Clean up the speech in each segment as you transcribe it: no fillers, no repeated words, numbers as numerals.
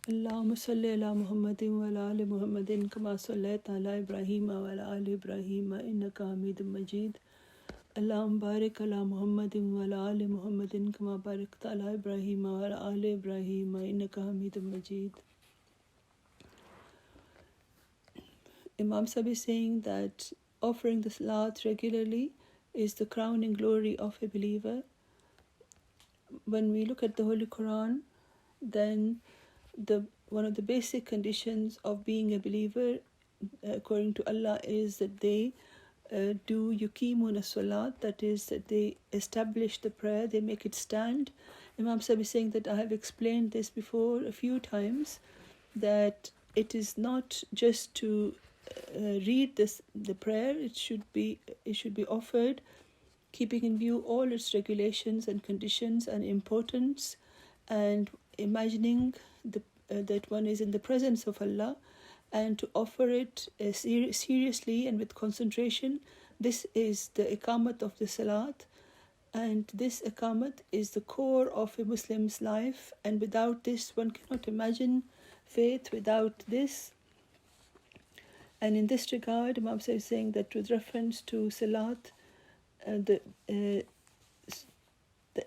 اللهم صل على محمد وعلى آل محمد كما صليت على إبراهيم وعلى آل إبراهيم إنك حميد مجيد. اللهم بارك على محمد وعلى آل محمد كما باركت على إبراهيم وعلى آل إبراهيم إنك حميد مجيد. Imam Sahib is saying that offering the salat regularly is the crowning glory of a believer. When we look at the Holy Quran, then one of the basic conditions of being a believer, according to Allah, is that they do yuqimuna salat, that is, that they establish the prayer, they make it stand. Imam Sahib is saying that I have explained this before a few times, that it is not just to read the prayer, it should be offered keeping in view all its regulations and conditions and importance, and imagining that one is in the presence of Allah, and to offer it seriously and with concentration. This is the iqamat of the salat, and this iqamat is the core of a Muslim's life, and without this one cannot imagine faith without this. And in this regard, Imam Sahib is saying that with reference to salat,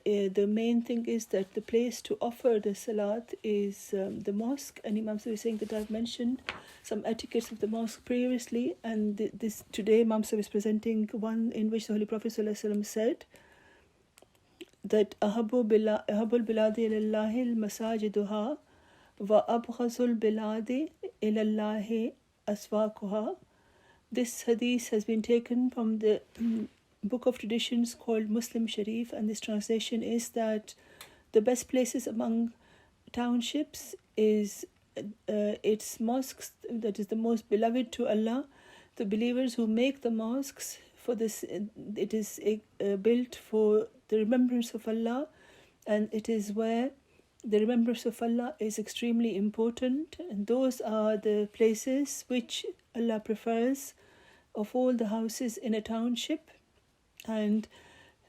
the main thing is that the place to offer the salat is the mosque. And Imam Sahib is saying that I've mentioned some etiquettes of the mosque previously, and this today Imam Sahib is presenting one in which the Holy Prophet ﷺ said that ahabul biladi ilallahi al-masajiduha wa abghazul biladi ilallahi aswaquha. This hadith has been taken from the book of traditions called Muslim Sharif, and this translation is that the best places among townships is its mosques, that is the most beloved to Allah. The believers who make the mosques, for this it is built for the remembrance of Allah, and it is where the remembrance of Allah is extremely important, and those are the places which Allah prefers of all the houses in a township. And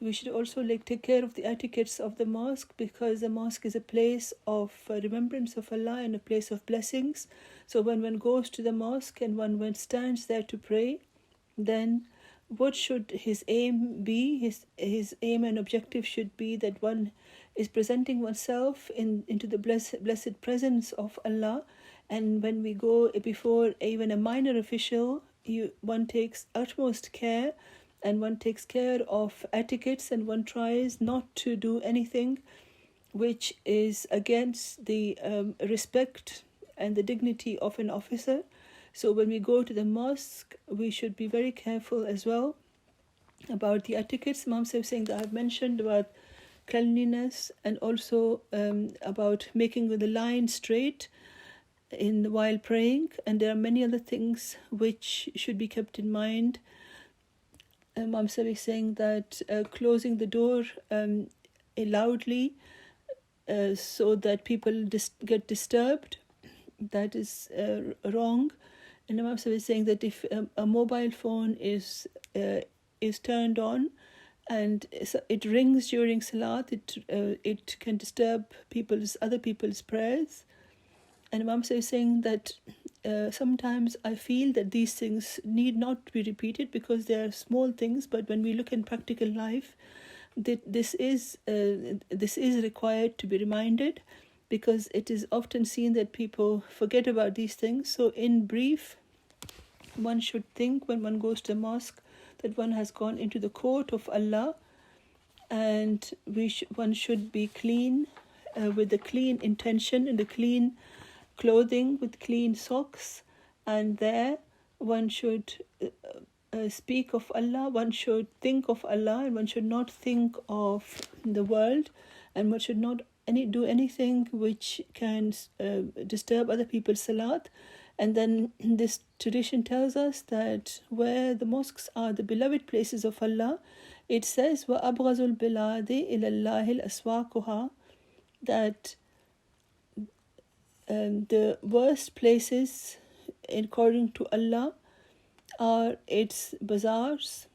we should also take care of the etiquettes of the mosque, because the mosque is a place of remembrance of Allah and a place of blessings. So when one goes to the mosque and one stands there to pray, then what should his aim be? His aim and objective should be that one is presenting oneself into the blessed presence of Allah. And when we go before even a minor official, one takes utmost care, and one takes care of etiquettes, and one tries not to do anything which is against the respect and the dignity of an officer. So when we go to the mosque, we should be very careful as well about the etiquettes. Imam Sahib saying that I've mentioned about cleanliness, and also about making the line straight while praying, and there are many other things which should be kept in mind. Imam Sahib is saying that closing the door loudly so that people get disturbed, that is wrong. And Imam Sahib is saying that if a mobile phone is turned on and it rings during salat, it can disturb other people's prayers. And Imam Sahib is saying that sometimes I feel that these things need not be repeated because they are small things, but when we look in practical life, this is required to be reminded, because it is often seen that people forget about these things. So in brief, one should think when one goes to the mosque that one has gone into the court of Allah, and one should be clean, with the clean intention and the clean clothing, with clean socks, and there one should speak of Allah, one should think of Allah, and one should not think of the world, and one should not do anything which can disturb other people's salat. And then this tradition tells us that where the mosques are the beloved places of Allah, it says wa abghazul biladi ilallahi aswaquha, that the worst places according to Allah are its bazaars.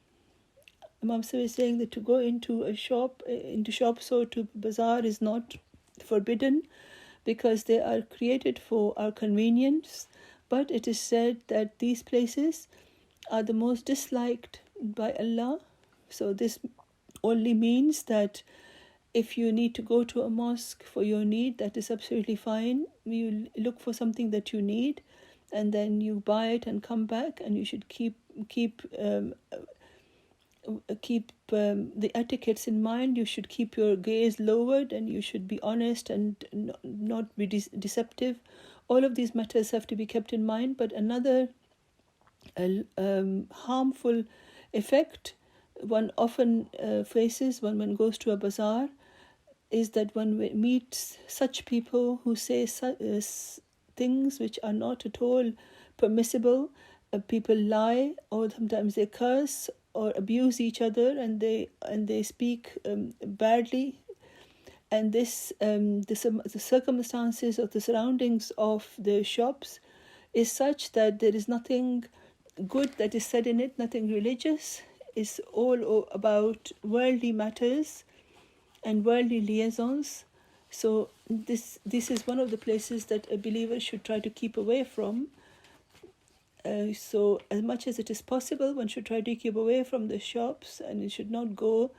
Imam Sahib is saying that to go into shops or to bazaar is not forbidden, because they are created for our convenience. But it is said that these places are the most disliked by Allah. So this only means that if you need to go to a mosque for your need, that is absolutely fine. You look for something that you need, and then you buy it and come back, and you should keep the etiquettes in mind. You should keep your gaze lowered, and you should be honest and not be deceptive. All of these matters have to be kept in mind. But another harmful effect one often faces when one goes to a bazaar is that one meets such people who say things which are not at all permissible. People lie, or sometimes they curse or abuse each other, and they speak badly. And this the circumstances of the surroundings of the shops is such that there is nothing good that is said in it, nothing religious. It's all about worldly matters and worldly liaisons. So this is one of the places that a believer should try to keep away from. So as much as it is possible, one should try to keep away from the shops, and you should not go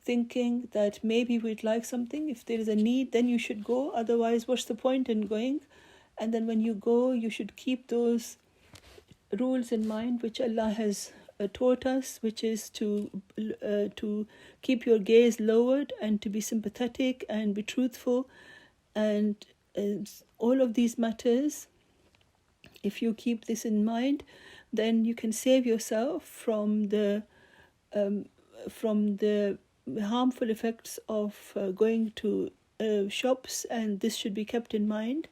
thinking that maybe we'd like something. If there is a need, then you should go. Otherwise, what's the point in going? And then when you go, you should keep those rules in mind which Allah has taught us, which is to keep your gaze lowered and to be sympathetic and be truthful. And all of these matters, if you keep this in mind, then you can save yourself from the harmful effects of going to shops, and this should be kept in mind.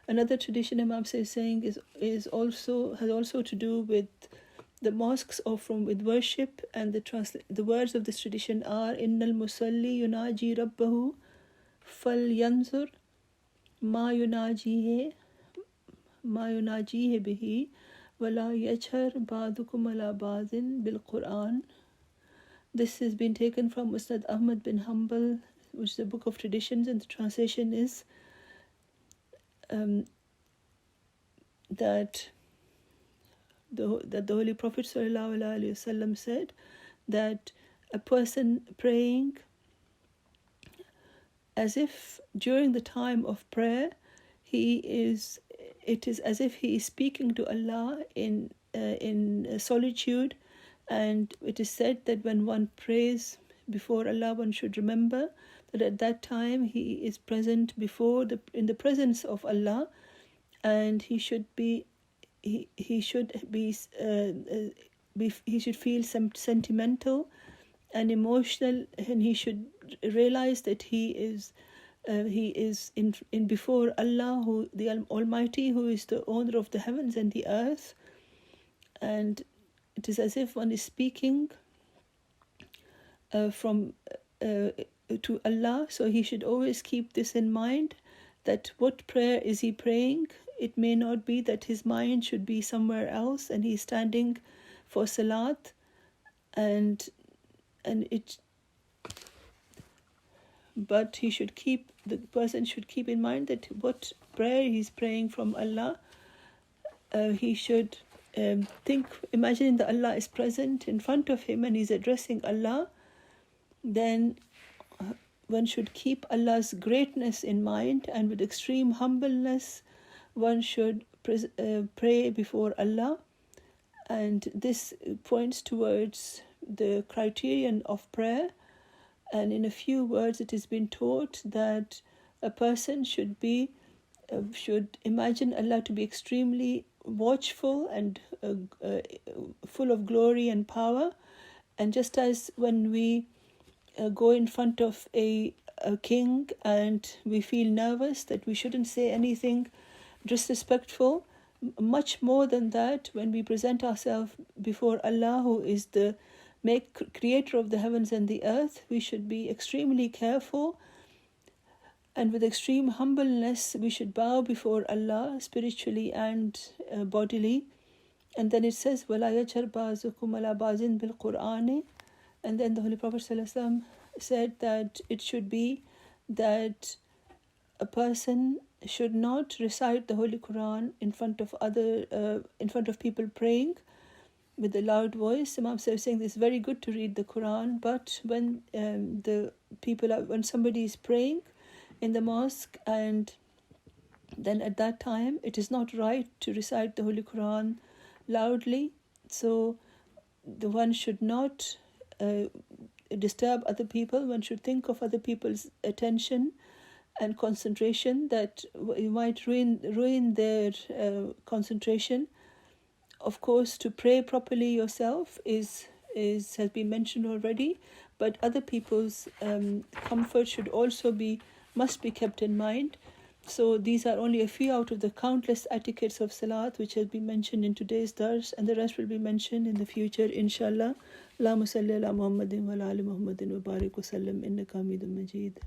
Another tradition Imam is saying has also to do with the mosques or with worship, and the words of this tradition are Innal Musalli yunaji Rabbahu fal yanzur ma yunajihe bihi wala yajhar ba'dukum ala ba'din bil Quran. This has been taken from Ustad Ahmad bin Hanbal, which is a book of traditions, and the translation is that the Holy Prophet ﷺ said that a person praying as if during the time of prayer it is as if he is speaking to Allah in solitude. And it is said that when one prays before Allah, one should remember that at that time he is present in the presence of Allah, and he should feel sentimental and emotional, and he should realize that he is in before Allah, who the Almighty, who is the owner of the heavens and the earth. And it is as if one is speaking to Allah. So he should always keep this in mind, that what prayer is he praying? It may not be that his mind should be somewhere else and he's standing for salat, but the person should keep in mind that what prayer he's praying from Allah, he should imagine that Allah is present in front of him and he's addressing Allah. Then one should keep Allah's greatness in mind, and with extreme humbleness one should pray before Allah. And this points towards the criterion of prayer. And in a few words, it has been taught that a person should imagine Allah to be extremely watchful and full of glory and power. And just as when we go in front of a king and we feel nervous that we shouldn't say anything disrespectful, much more than that, when we present ourselves before Allah, who is the creator of the heavens and the earth, we should be extremely careful, and with extreme humbleness we should bow before Allah spiritually and bodily. And then it says وَلَا يَجْهَرْ بَعْضُكُمْ عَلَى بَعْضٍ بِالْقُرْآنِ. And then the Holy Prophet ﷺ said that it should be that a person should not recite the Holy Quran in front of people praying with a loud voice. Imam Sahib is saying it's very good to read the Quran, but when when somebody is praying in the mosque, and then at that time it is not right to recite the Holy Quran loudly. So the one should not disturb other people. One should think of other people's attention and concentration, that it might ruin their concentration. Of course, to pray properly yourself has been mentioned already, but other people's comfort must be kept in mind. So these are only a few out of the countless etiquettes of Salat which has been mentioned in today's dars, and the rest will be mentioned in the future, inshallah. Allahumma salli ala Muhammadin wa ala ali Muhammadin wa barik wa sallam innaka Hamidum Majid.